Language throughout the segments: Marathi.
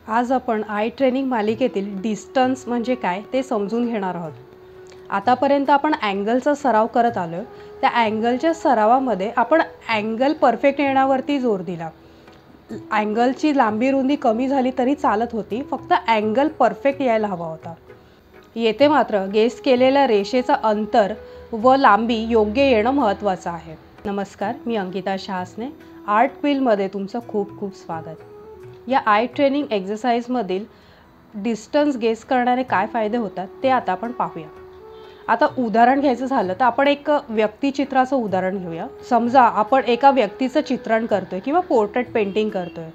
आज आपण आय ट्रेनिंग मालिकेतील डिस्टन्स म्हणजे काय ते समजून घेणार आहोत। आतापर्यंत आपण अँगलचा सराव करत आलो। त्या अँगलच्या सरावामध्ये आपण अँगल परफेक्ट येण्यावरती जोर दिला। अँगलची लांबी रुंदी कमी झाली तरी चालत होती, फक्त अँगल परफेक्ट यायला हवा होता। येथे मात्र गेस केलेल्या रेषेचा अंतर व लांबी योग्य येणं महत्त्वाचं आहे। नमस्कार, मी अंकिता शासने आर्ट व्हीलमध्ये तुमचं खूप खूप स्वागत। या आय ट्रेनिंग एक्सरसाइजमधील डिस्टन्स गेस करणारे काय फायदे होतात ते आता आपण पाहूया। आता उदाहरण घ्यायचं झालं तर आपण एक व्यक्तिचित्राचं उदाहरण घेऊया। समजा आपण एका व्यक्तीचं चित्रण करतोय किंवा पोर्ट्रेट पेंटिंग करतोय।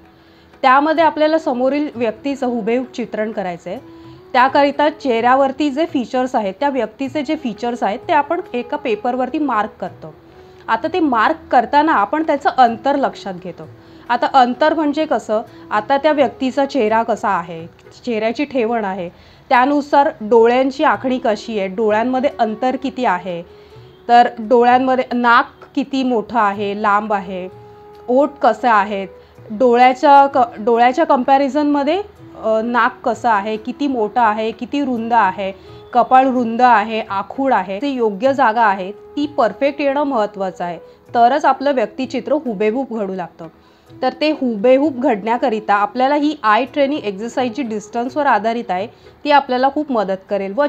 त्यामध्ये आपल्याला समोरील व्यक्तीचं हुबेहूब चित्रण करायचं आहे। त्याकरिता चेहऱ्यावरती जे फीचर्स आहेत, त्या व्यक्तीचे जे फीचर्स आहेत ते आपण एका पेपरवरती मार्क करतो। आता ते मार्क करताना आपण त्याचं अंतर लक्षात घेतो। आता अंतर म्हणजे कसं, आता त्या व्यक्तीचा चेहरा कसा आहे, चेहऱ्याची ठेवण आहे, त्यानुसार डोळ्यांची आखणी कशी आहे, डोळ्यांमध्ये अंतर किती आहे, तर डोळ्यांमध्ये नाक किती मोठं आहे, लांब आहे, ओठ कसे आहेत, डोळ्याच्या कंपॅरिझनमध्ये नाक कसं आहे, किती मोठं आहे, किती रुंद आहे, कपाळ रुंद आहे, आखूड आहे, ती योग्य जागा आहे ती परफेक्ट येणं महत्त्वाचं आहे। तरच आपलं व्यक्तिचित्र हुबेहूब घडू लागतं। तर ते हुबेहूब घडण्याकरिता आपल्याला ही आय ट्रेनिंग एक्सरसाइज जी डिस्टन्सवर आधारित आहे ती आपल्याला खूप मदत करेल व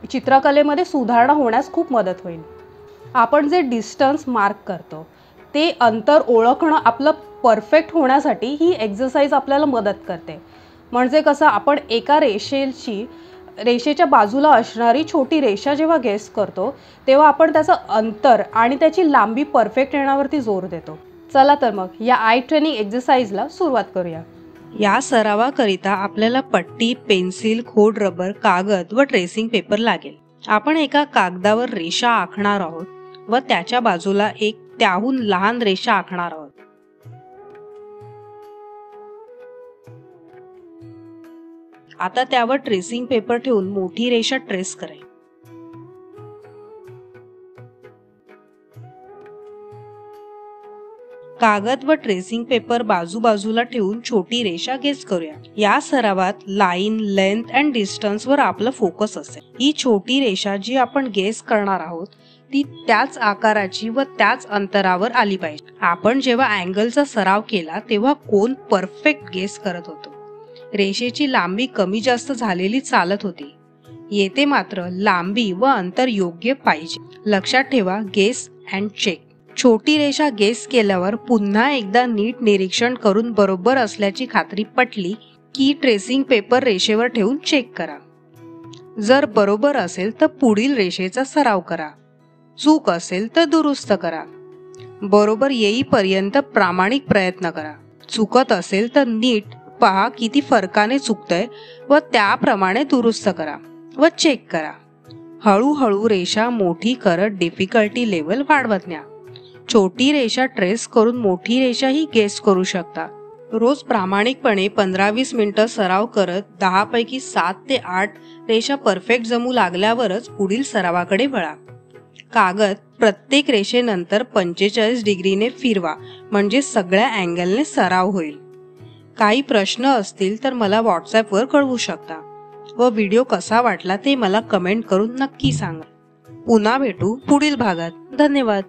चित्रकलेमध्ये सुधारणा होण्यास खूप मदत होईल। आपण जे डिस्टन्स मार्क करतो ते अंतर ओळखणं आपलं परफेक्ट होण्यासाठी ही एक्सरसाइज आपल्याला मदत करते। म्हणजे कसं, आपण एका रेषेच्या बाजूला असणारी छोटी रेषा जेव्हा गेस करतो तेव्हा आपण त्याचं अंतर आणि त्याची लांबी परफेक्ट येण्यावरती जोर देतो। चला तर मग या आय ट्रेनिंग एक्सरसाइजला सुरुवात करूया। या सरावाकरिता आपल्याला पट्टी, पेन्सिल, खोड रबर, कागद व ट्रेसिंग पेपर लागेल। आपण एका कागदावर रेषा आखणार आहोत व त्याच्या बाजूला एक त्याहून लहान रेषा आखणार आहोत। आता त्यावर ट्रेसिंग पेपर ठेवून मोठी रेषा ट्रेस करा। कागद व ट्रेसिंग पेपर बाजूबाजूला ठेवून छोटी रेषा गेस करूया। या सरावात लाईन, लेंथ अँड डिस्टन्स वर आपलं फोकस असेल। ही छोटी रेषा जी आपण गेस करणार आहोत ती त्याच आकाराची व त्याच अंतरावर आली पाहिजे। आपण जेव्हा अँगलचा सराव केला तेव्हा कोन परफेक्ट गेस करत होतो। रेषेची लांबी कमी जास्त झालेली चालत होती। येथे मात्र लांबी व अंतर योग्य पाहिजे। लक्षात ठेवा, गेस अँड चेक। छोटी रेषा गेस केल्यावर पुन्हा एकदा नीट निरीक्षण करून बरोबर असल्याची खात्री पटली की ट्रेसिंग पेपर रेषेवर ठेवून चेक करा। जर बरोबर असेल तर पुढील रेषेचा सराव करा, चूक असेल तर दुरुस्त करा। बरोबर येईपर्यंत प्रामाणिक प्रयत्न करा। चुकत असेल तर नीट पहा किती फरकाने चुकतंय व त्याप्रमाणे दुरुस्त करा व चेक करा। हळूहळू रेषा मोठी करत डिफिकल्टी लेवल वाढवत न्या। छोटी रेषा ट्रेस करून मोठी रेषाही गेस करू शकता। रोज प्रामाणिकपणे 15-20 मिनिटं सराव करत 10 पैकी 7 ते 8 रेषा परफेक्ट जमू लागल्यावरच पुढील सरावाकडे वळा। कागद प्रत्येक रेषेनंतर 45 डिग्रीने फिरवा, म्हणजे सगळ्या अँगलने सराव होईल। काही प्रश्न असतील तर मला व्हॉट्सॲपवर कळवू शकता व व्हिडिओ कसा वाटला ते मला कमेंट करून नक्की सांगा। पुन्हा भेटू पुढील भागात। धन्यवाद।